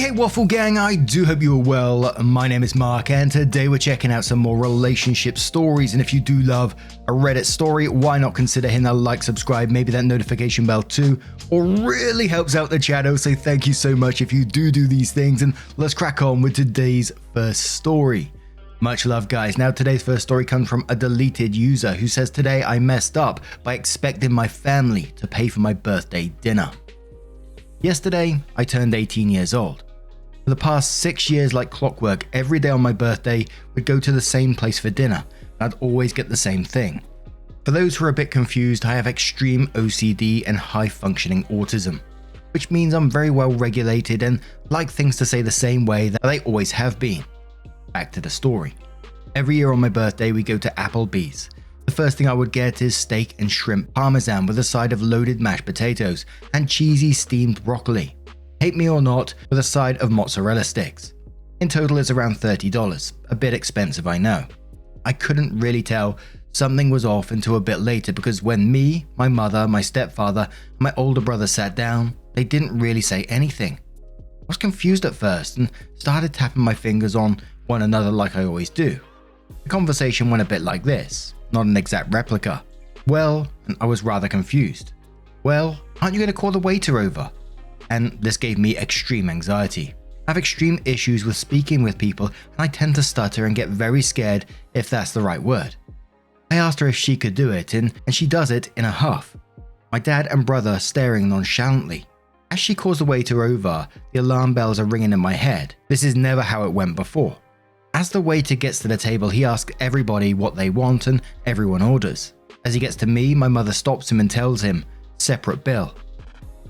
Hey Waffle Gang, I do hope you are well. My name is Mark and today we're checking out some more relationship stories, and if you do love a Reddit story, why not consider hitting that like, subscribe, maybe that notification bell too, or really helps out the channel, so thank you so much if you do these things, and let's crack on with today's first story. Much love guys. Now today's first story comes from a deleted user who says, today I messed up by expecting my family to pay for my birthday dinner. Yesterday, I turned 18 years old. For the past 6 years, like clockwork, every day on my birthday, we'd go to the same place for dinner, and I'd always get the same thing. For those who are a bit confused, I have extreme OCD and high-functioning autism, which means I'm very well regulated and like things to say the same way that they always have been. Back to the story. Every year on my birthday, we go to Applebee's. The first thing I would get is steak and shrimp parmesan with a side of loaded mashed potatoes and cheesy steamed broccoli. Hate me or not, with a side of mozzarella sticks. In total it's around $30, a bit expensive I know. I couldn't really tell something was off until a bit later because when me, my mother, my stepfather, and my older brother sat down, they didn't really say anything. I was confused at first and started tapping my fingers on one another like I always do. The conversation went a bit like this. Not an exact replica. Well, and I was rather confused. Well, aren't you going to call the waiter over? And this gave me extreme anxiety. I have extreme issues with speaking with people and I tend to stutter and get very scared if that's the right word. I asked her if she could do it and she does it in a huff. My dad and brother staring nonchalantly. As she calls the waiter over, the alarm bells are ringing in my head. This is never how it went before. As the waiter gets to the table, he asks everybody what they want and everyone orders. As he gets to me, my mother stops him and tells him, separate bill.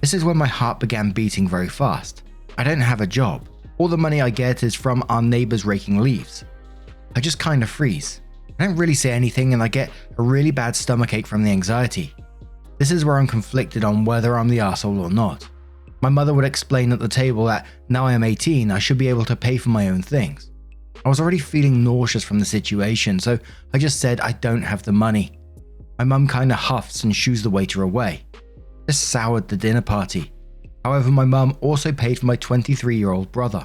This is when my heart began beating very fast. I don't have a job. All the money I get is from our neighbors raking leaves. I just kind of freeze. I don't really say anything and I get a really bad stomachache from the anxiety. This is where I'm conflicted on whether I'm the arsehole or not. My mother would explain at the table that now I am 18, I should be able to pay for my own things. I was already feeling nauseous from the situation, so I just said I don't have the money. My mum kinda huffs and shoos the waiter away. This soured the dinner party. However, my mum also paid for my 23-year-old brother.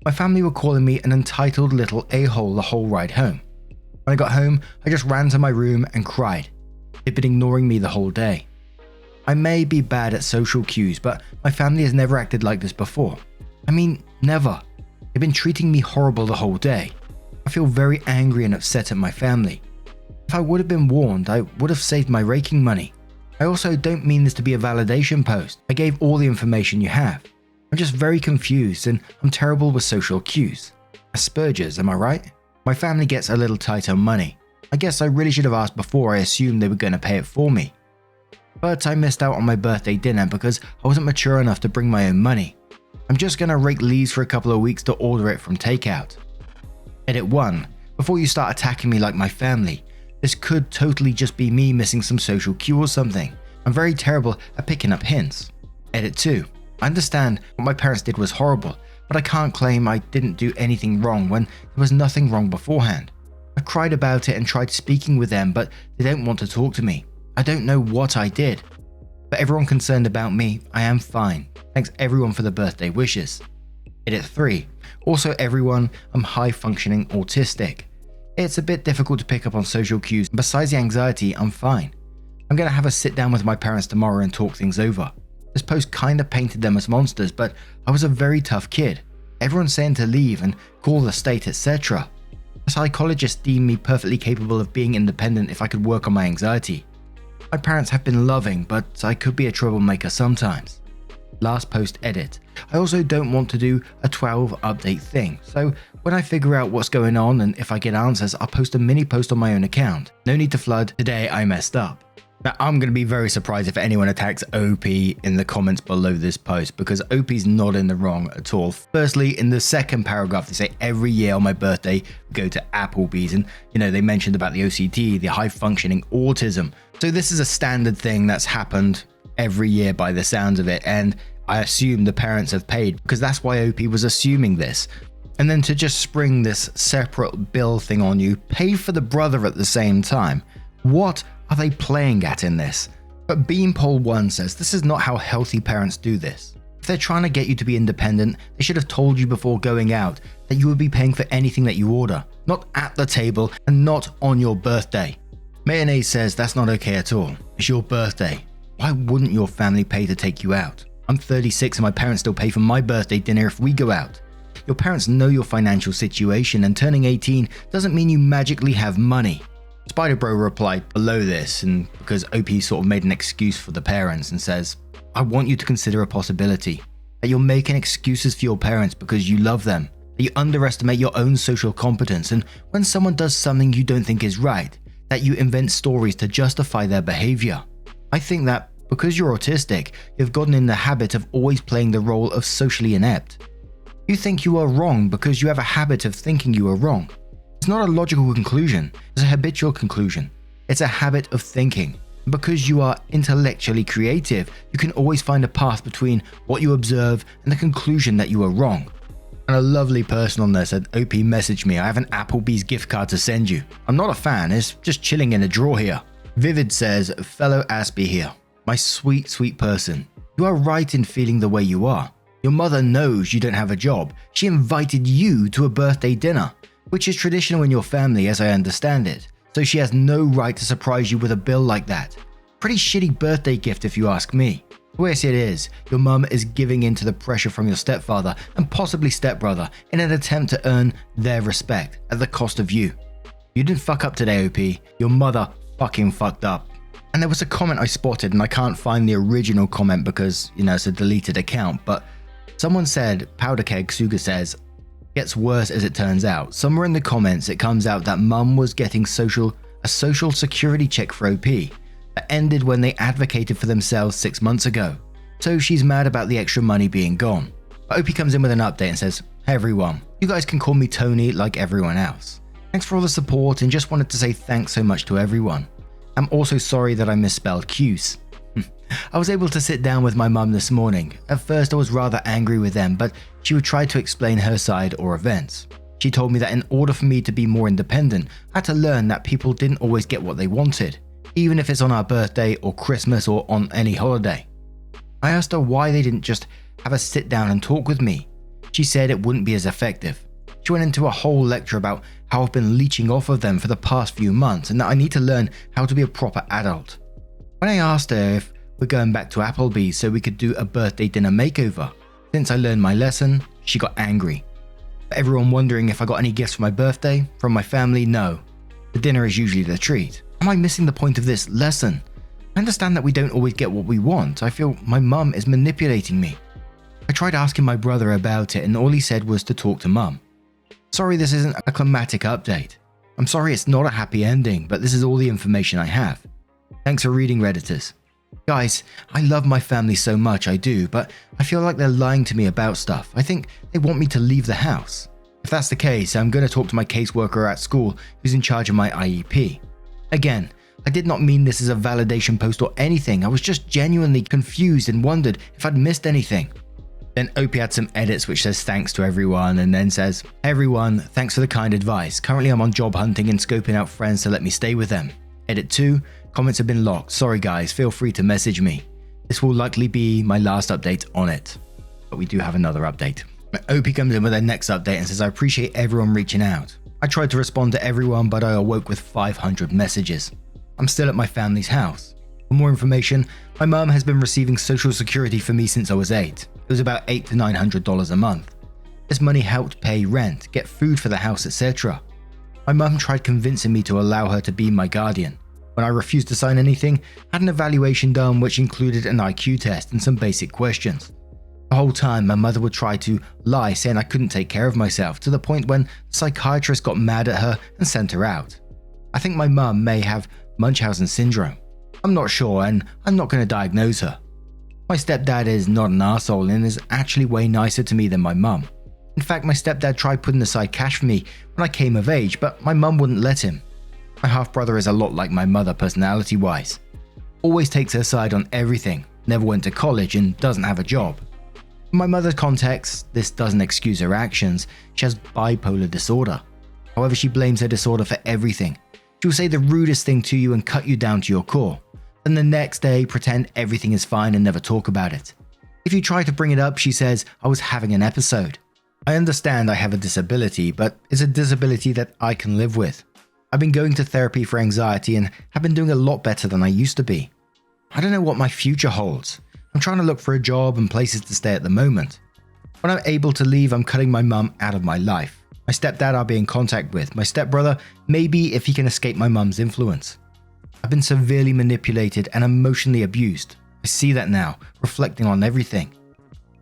My family were calling me an entitled little a-hole the whole ride home. When I got home, I just ran to my room and cried. They'd been ignoring me the whole day. I may be bad at social cues, but my family has never acted like this before. I mean, never. They've been treating me horrible the whole day. I feel very angry and upset at my family. If I would have been warned, I would have saved my raking money. I also don't mean this to be a validation post. I gave all the information you have. I'm just very confused and I'm terrible with social cues. Asperger's, am I right? My family gets a little tight on money. I guess I really should have asked before I assumed they were going to pay it for me. But I missed out on my birthday dinner because I wasn't mature enough to bring my own money. I'm just going to rake leaves for a couple of weeks to order it from takeout. Edit 1. Before you start attacking me like my family, this could totally just be me missing some social cue or something. I'm very terrible at picking up hints. Edit 2. I understand what my parents did was horrible, but I can't claim I didn't do anything wrong when there was nothing wrong beforehand. I cried about it and tried speaking with them, but they don't want to talk to me. I don't know what I did. For everyone concerned about me, I am fine. Thanks everyone for the birthday wishes. Edit 3. Also everyone, I'm high-functioning autistic. It's a bit difficult to pick up on social cues, and besides the anxiety, I'm fine. I'm going to have a sit down with my parents tomorrow and talk things over. This post kinda painted them as monsters, but I was a very tough kid. Everyone's saying to leave and call the state, etc. A psychologist deemed me perfectly capable of being independent if I could work on my anxiety. My parents have been loving, but I could be a troublemaker sometimes. Last post edit. I also don't want to do a 12 update thing, so when I figure out what's going on and if I get answers, I'll post a mini post on my own account. No need to flood. Today I messed up. Now I'm going to be very surprised if anyone attacks OP in the comments below this post because OP's not in the wrong at all. Firstly, in the second paragraph they say every year on my birthday we go to Applebee's and they mentioned about the OCD, the high functioning autism. So this is a standard thing that's happened every year by the sounds of it, and I assume the parents have paid because that's why OP was assuming this. And then to just spring this separate bill thing on you, pay for the brother at the same time. What are they playing at in this? But Beanpole1 says this is not how healthy parents do this. If they're trying to get you to be independent, they should have told you before going out that you would be paying for anything that you order, not at the table and not on your birthday. Mayonnaise says that's not okay at all. It's your birthday. Why wouldn't your family pay to take you out? I'm 36 and my parents still pay for my birthday dinner if we go out. Your parents know your financial situation, and turning 18 doesn't mean you magically have money. Spider Bro replied below this, and because OP sort of made an excuse for the parents and says, I want you to consider a possibility that you're making excuses for your parents because you love them, that you underestimate your own social competence, and when someone does something you don't think is right, that you invent stories to justify their behavior. I think that because you're autistic, you've gotten in the habit of always playing the role of socially inept. You think you are wrong because you have a habit of thinking you are wrong. It's not a logical conclusion, it's a habitual conclusion. It's a habit of thinking. Because you are intellectually creative, you can always find a path between what you observe and the conclusion that you are wrong. And a lovely person on there said, OP messaged me, I have an Applebee's gift card to send you. I'm not a fan, it's just chilling in a drawer here. Vivid says, fellow Aspie here, my sweet, sweet person. You are right in feeling the way you are. Your mother knows you don't have a job. She invited you to a birthday dinner, which is traditional in your family as I understand it. So she has no right to surprise you with a bill like that. Pretty shitty birthday gift if you ask me. The way I see it is, your mum is giving in to the pressure from your stepfather and possibly stepbrother in an attempt to earn their respect at the cost of you. You didn't fuck up today, OP. Your mother fucking fucked up. And there was a comment I spotted, and I can't find the original comment because, it's a deleted account, but someone said, Powderkeg Suga says, gets worse as it turns out. Somewhere in the comments it comes out that mum was getting a social security check for OP that ended when they advocated for themselves 6 months ago. So she's mad about the extra money being gone. But OP comes in with an update and says, hey everyone, you guys can call me Tony like everyone else. Thanks for all the support and just wanted to say thanks so much to everyone. I'm also sorry that I misspelled Q's. I was able to sit down with my mum this morning. At first I was rather angry with them, but she would try to explain her side or events. She told me that in order for me to be more independent, I had to learn that people didn't always get what they wanted, even if it's on our birthday or Christmas or on any holiday. I asked her why they didn't just have a sit down and talk with me. She said it wouldn't be as effective. She went into a whole lecture about how I've been leeching off of them for the past few months and that I need to learn how to be a proper adult. When I asked her if we're going back to Applebee's so we could do a birthday dinner makeover, since I learned my lesson, she got angry. For everyone wondering if I got any gifts for my birthday, from my family, no. The dinner is usually the treat. Am I missing the point of this lesson? I understand that we don't always get what we want. I feel my mum is manipulating me. I tried asking my brother about it and all he said was to talk to mum. Sorry this isn't a climatic update. I'm sorry it's not a happy ending, but this is all the information I have. Thanks for reading, Redditors. Guys, I love my family so much, I do, but I feel like they're lying to me about stuff. I think they want me to leave the house. If that's the case, I'm going to talk to my caseworker at school who's in charge of my IEP. Again, I did not mean this as a validation post or anything. I was just genuinely confused and wondered if I'd missed anything. Then OP had some edits which says thanks to everyone and then says, hey everyone, thanks for the kind advice. Currently I'm on job hunting and scoping out friends to let me stay with them. Edit 2, comments have been locked. Sorry guys, feel free to message me. This will likely be my last update on it. But we do have another update. OP comes in with their next update and says, I appreciate everyone reaching out. I tried to respond to everyone, but I awoke with 500 messages. I'm still at my family's house. For more information, my mum has been receiving social security for me since I was 8. It was about $800 to $900 a month. This money helped pay rent, get food for the house, etc. My mum tried convincing me to allow her to be my guardian. When I refused to sign anything, I had an evaluation done which included an IQ test and some basic questions. The whole time my mother would try to lie saying I couldn't take care of myself, to the point when the psychiatrist got mad at her and sent her out. I think my mum may have Munchausen syndrome. I'm not sure and I'm not going to diagnose her. My stepdad is not an arsehole and is actually way nicer to me than my mum. In fact, my stepdad tried putting aside cash for me when I came of age, but my mum wouldn't let him. My half-brother is a lot like my mother personality-wise. Always takes her side on everything, never went to college and doesn't have a job. In my mother's context, this doesn't excuse her actions. She has bipolar disorder. However, she blames her disorder for everything. She will say the rudest thing to you and cut you down to your core. Then the next day, pretend everything is fine and never talk about it. If you try to bring it up, she says, I was having an episode. I understand I have a disability, but it's a disability that I can live with. I've been going to therapy for anxiety and have been doing a lot better than I used to be. I don't know what my future holds. I'm trying to look for a job and places to stay at the moment. When I'm able to leave, I'm cutting my mum out of my life. My stepdad I'll be in contact with. My stepbrother, maybe if he can escape my mum's influence. I've been severely manipulated and emotionally abused. I see that now, reflecting on everything.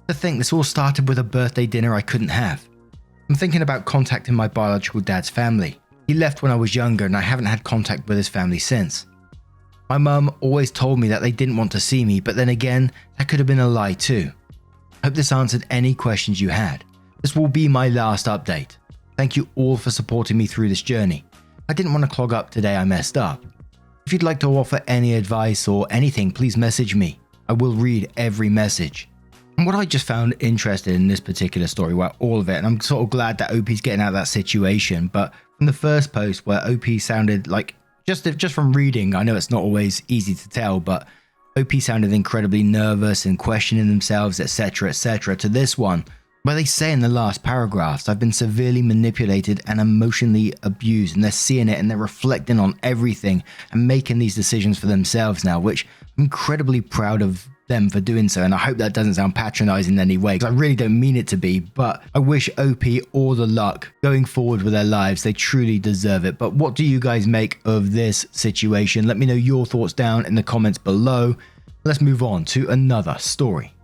To think this all started with a birthday dinner I couldn't have. I'm thinking about contacting my biological dad's family. He left when I was younger and I haven't had contact with his family since. My mum always told me that they didn't want to see me, but then again, that could have been a lie too. I hope this answered any questions you had. This will be my last update. Thank you all for supporting me through this journey. I didn't want to clog up today, I messed up. If you'd like to offer any advice or anything, please message me. I will read every message. And what I just found interesting in this particular story, well, all of it, and I'm sort of glad that OP's getting out of that situation, but from the first post where OP sounded like, just from reading, I know it's not always easy to tell, but OP sounded incredibly nervous and questioning themselves, etc., to this one, where they say in the last paragraphs, I've been severely manipulated and emotionally abused, and they're seeing it and they're reflecting on everything and making these decisions for themselves now, which I'm incredibly proud of them for doing so, and I hope that doesn't sound patronizing in any way, because I really don't mean it to be, but I wish OP all the luck going forward with their lives. They truly deserve it. But what do you guys make of this situation? Let me know your thoughts down in the comments below. Let's move on to another story.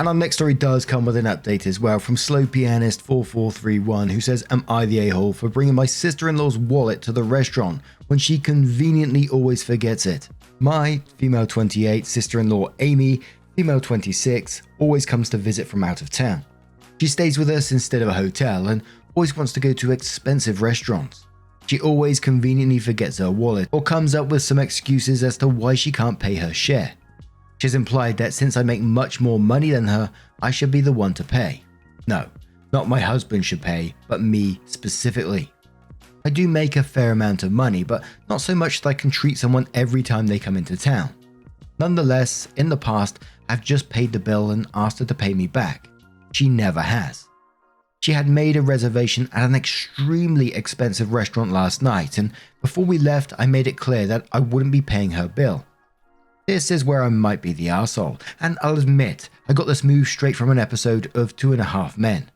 And our next story does come with an update as well from Slow Pianist 4431, who says, am I the a-hole for bringing my sister-in-law's wallet to the restaurant when she conveniently always forgets it? My female 28 sister-in-law Amy, female 26, always comes to visit from out of town. She stays with us instead of a hotel and always wants to go to expensive restaurants. She always conveniently forgets her wallet or comes up with some excuses as to why she can't pay her share. She has implied that since I make much more money than her, I should be the one to pay. No, not my husband should pay, but me specifically. I do make a fair amount of money, but not so much that I can treat someone every time they come into town. Nonetheless, in the past, I've just paid the bill and asked her to pay me back. She never has. She had made a reservation at an extremely expensive restaurant last night, and before we left, I made it clear that I wouldn't be paying her bill. This is where I might be the arsehole, and I'll admit, I got this move straight from an episode of 2.5 Men.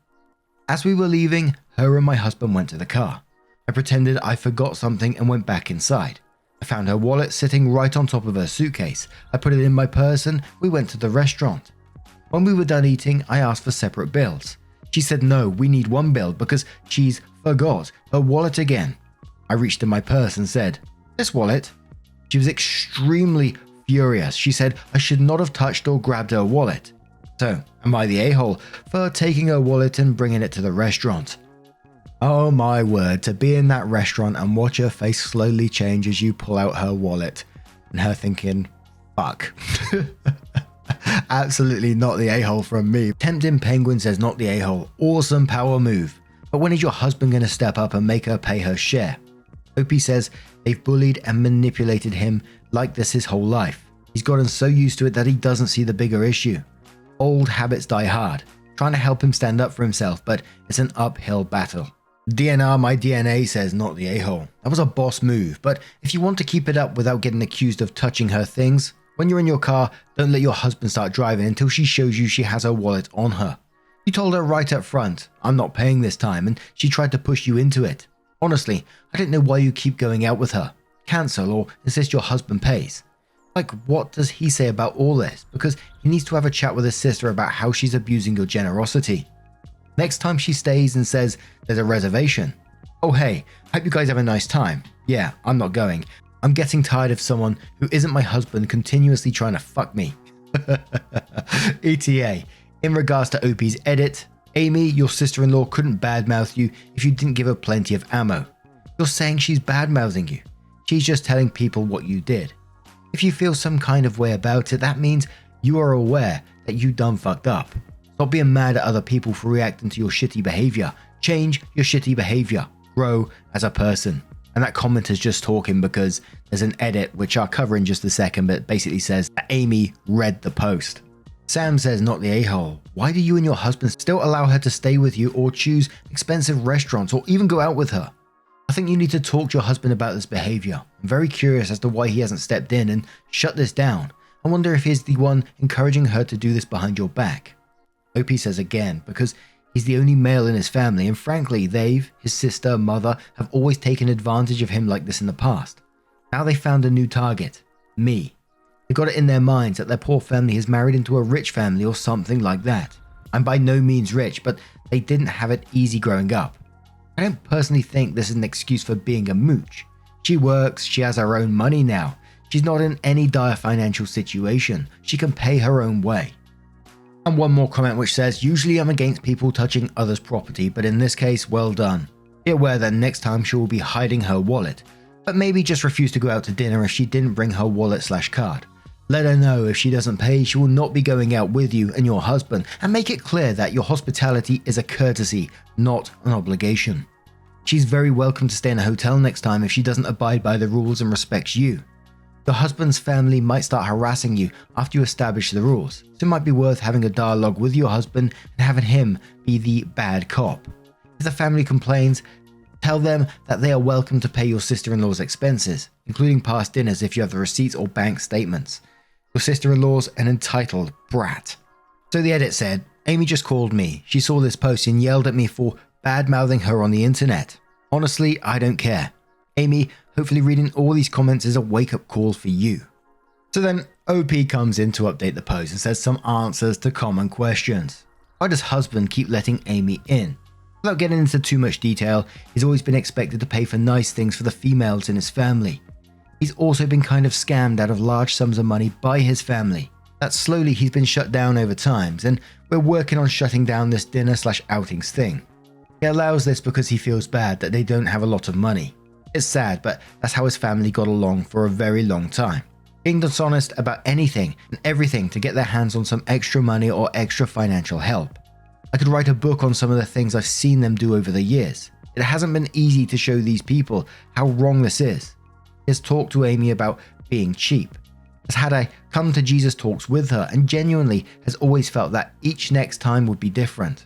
As we were leaving, her and my husband went to the car. I pretended I forgot something and went back inside. I found her wallet sitting right on top of her suitcase. I put it in my purse and we went to the restaurant. When we were done eating, I asked for separate bills. She said no, we need one bill because she's forgot her wallet again. I reached in my purse and said, this wallet? She was extremely furious. She said I should not have touched or grabbed her wallet. So, am I the a-hole for taking her wallet and bringing it to the restaurant? Oh my word, to be in that restaurant and watch her face slowly change as you pull out her wallet and her thinking, fuck. Absolutely not the a-hole from me. Tempting Penguin says not the a-hole. Awesome power move. But when is your husband going to step up and make her pay her share? OP says they've bullied and manipulated him like this his whole life. He's gotten so used to it that he doesn't see the bigger issue. Old habits die hard. Trying to help him stand up for himself, but it's an uphill battle. DNR my DNA says not the a-hole. That was a boss move, but if you want to keep it up without getting accused of touching her things, when you're in your car, don't let your husband start driving until she shows you she has her wallet on her. You told her right up front, I'm not paying this time, and she tried to push you into it. Honestly, I don't know why you keep going out with her. Cancel or insist your husband pays. Like, what does he say about all this? Because he needs to have a chat with his sister about how she's abusing your generosity. Next time she stays and says there's a reservation. Oh hey, hope you guys have a nice time. Yeah, I'm not going. I'm getting tired of someone who isn't my husband continuously trying to fuck me. ETA. In regards to OP's edit, Amy, your sister-in-law couldn't badmouth you if you didn't give her plenty of ammo. You're saying she's badmouthing you. She's just telling people what you did. If you feel some kind of way about it, that means you are aware that you done fucked up. Stop being mad at other people for reacting to your shitty behavior. Change your shitty behavior. Grow as a person. And that comment is just talking because there's an edit, which I'll cover in just a second, but it basically says that Amy read the post. Sam says, not the a-hole. Why do you and your husband still allow her to stay with you or choose expensive restaurants or even go out with her? I think you need to talk to your husband about this behavior. I'm very curious as to why he hasn't stepped in and shut this down. I wonder if he's the one encouraging her to do this behind your back. OP says again, because he's the only male in his family, and frankly, they've, his sister, mother, have always taken advantage of him like this in the past. Now they found a new target, me. They've got it in their minds that their poor family has married into a rich family or something like that. I'm by no means rich, but they didn't have it easy growing up. I don't personally think this is an excuse for being a mooch. She works, she has her own money now. She's not in any dire financial situation. She can pay her own way. And one more comment which says, usually I'm against people touching others' property, but in this case, well done. Be aware that next time she will be hiding her wallet, but maybe just refuse to go out to dinner if she didn't bring her wallet/card. Let her know if she doesn't pay, she will not be going out with you and your husband, and make it clear that your hospitality is a courtesy, not an obligation. She's very welcome to stay in a hotel next time if she doesn't abide by the rules and respects you. Your husband's family might start harassing you after you establish the rules, so it might be worth having a dialogue with your husband and having him be the bad cop. If the family complains, tell them that they are welcome to pay your sister-in-law's expenses, including past dinners if you have the receipts or bank statements. Your sister-in-law's an entitled brat. So the edit said, Amy just called me. She saw this post and yelled at me for bad-mouthing her on the internet. Honestly, I don't care. Amy, hopefully reading all these comments is a wake-up call for you. So then OP comes in to update the post and says some answers to common questions. Why does husband keep letting Amy in? Without getting into too much detail, he's always been expected to pay for nice things for the females in his family. He's also been kind of scammed out of large sums of money by his family. That slowly he's been shut down over times, and we're working on shutting down this dinner/outings thing. He allows this because he feels bad that they don't have a lot of money. It's sad, but that's how his family got along for a very long time. Being dishonest about anything and everything to get their hands on some extra money or extra financial help. I could write a book on some of the things I've seen them do over the years. It hasn't been easy to show these people how wrong this is. He has talked to Amy about being cheap, has had a come to Jesus talks with her, and genuinely has always felt that each next time would be different.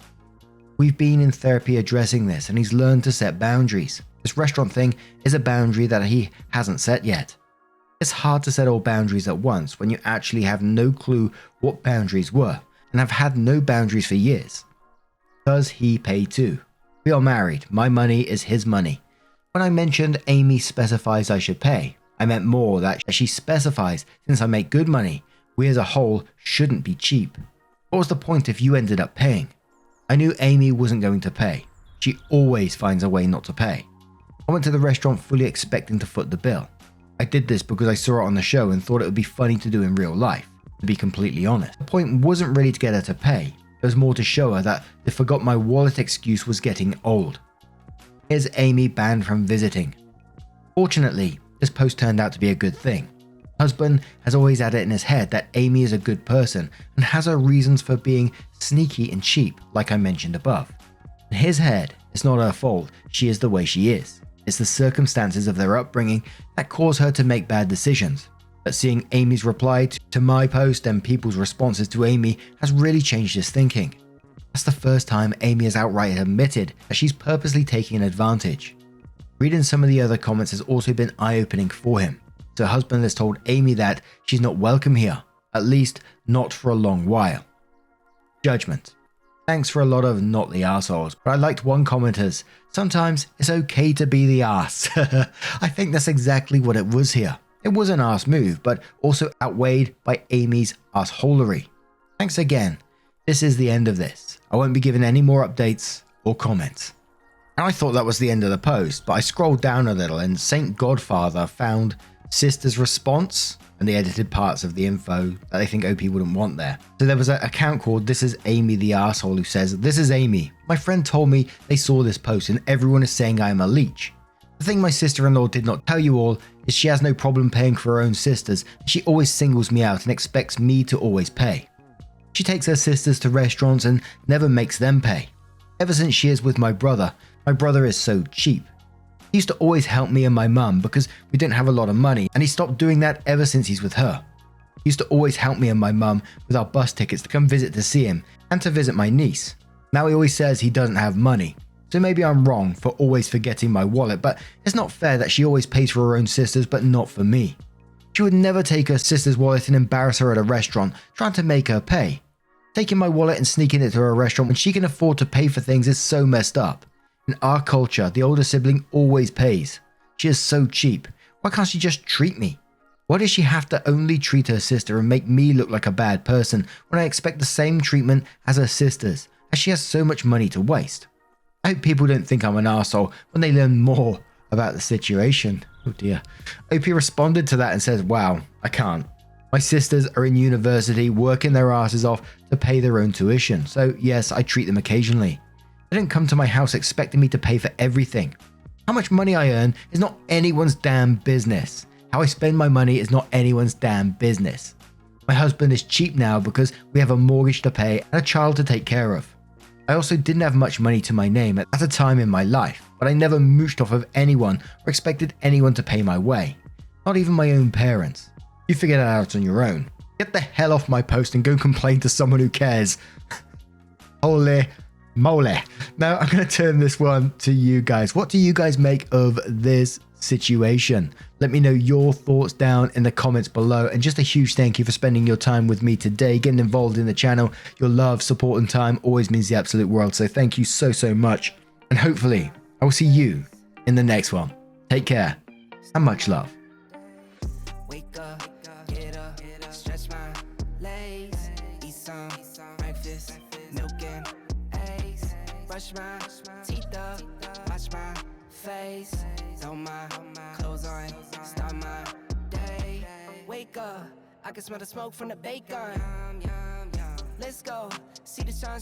We've been in therapy addressing this, and he's learned to set boundaries. This restaurant thing is a boundary that he hasn't set yet. It's hard to set all boundaries at once when you actually have no clue what boundaries were, and have had no boundaries for years. Does he pay too? We are married. My money is his money. When I mentioned Amy specifies I should pay, I meant more that she specifies since I make good money, we as a whole shouldn't be cheap. What was the point if you ended up paying? I knew Amy wasn't going to pay. She always finds a way not to pay. I went to the restaurant fully expecting to foot the bill. I did this because I saw it on the show and thought it would be funny to do in real life, to be completely honest. The point wasn't really to get her to pay. It was more to show her that the forgot my wallet excuse was getting old. Here's Amy banned from visiting. Fortunately, this post turned out to be a good thing. Husband has always had it in his head that Amy is a good person and has her reasons for being sneaky and cheap, like I mentioned above. In his head, it's not her fault she is the way she is. It's the circumstances of their upbringing that cause her to make bad decisions. But seeing Amy's reply to my post and people's responses to Amy has really changed his thinking. That's the first time Amy has outright admitted that she's purposely taking an advantage. Reading some of the other comments has also been eye-opening for him. So her husband has told Amy that she's not welcome here, at least not for a long while. Judgment. Thanks for a lot of not the arseholes, but I liked one commenter's, sometimes it's okay to be the arse. I think that's exactly what it was here. It was an arse move, but also outweighed by Amy's arseholery. Thanks again. This is the end of this. I won't be giving any more updates or comments. And I thought that was the end of the post, but I scrolled down a little and Saint Godfather found sister's response and the edited parts of the info that they think OP wouldn't want there. So there was an account called This Is Amy the Arsehole who says, "This is Amy. My friend told me they saw this post and everyone is saying I am a leech. The thing my sister-in-law did not tell you all is she has no problem paying for her own sisters. She always singles me out and expects me to always pay. She takes her sisters to restaurants and never makes them pay. Ever since she is with my brother is so cheap. He used to always help me and my mum because we didn't have a lot of money, and he stopped doing that ever since he's with her. He used to always help me and my mum with our bus tickets to come visit to see him and to visit my niece. Now he always says he doesn't have money. So maybe I'm wrong for always forgetting my wallet, but it's not fair that she always pays for her own sisters but not for me. She would never take her sister's wallet and embarrass her at a restaurant, trying to make her pay. Taking my wallet and sneaking it to a restaurant when she can afford to pay for things is so messed up. In our culture, the older sibling always pays. She is so cheap. Why can't she just treat me? Why does she have to only treat her sister and make me look like a bad person when I expect the same treatment as her sisters, as she has so much money to waste? I hope people don't think I'm an arsehole when they learn more about the situation. Oh dear. OP responded to that and says, wow, I can't. My sisters are in university working their asses off to pay their own tuition, so yes, I treat them occasionally. They don't come to my house expecting me to pay for everything. How much money I earn is not anyone's damn business. How I spend my money is not anyone's damn business. My husband is cheap now because we have a mortgage to pay and a child to take care of. I also didn't have much money to my name at a time in my life, but I never mooched off of anyone or expected anyone to pay my way. Not even my own parents. You figure that out on your own. Get the hell off my post and go complain to someone who cares. Holy moly. Now I'm going to turn this one to you guys. What do you guys make of this situation? Let me know your thoughts down in the comments below, and just a huge thank you for spending your time with me today, getting involved in the channel. Your love, support and time always means the absolute world, so thank you so much, and hopefully I will see you in the next one. Take care and much love. Wake up, get up, stretch my legs, eat some breakfast, milk and eggs, brush my teeth up, wash my face, throw my clothes on, start my day. Wake up, I can smell the smoke from the bacon. Let's go, see the sun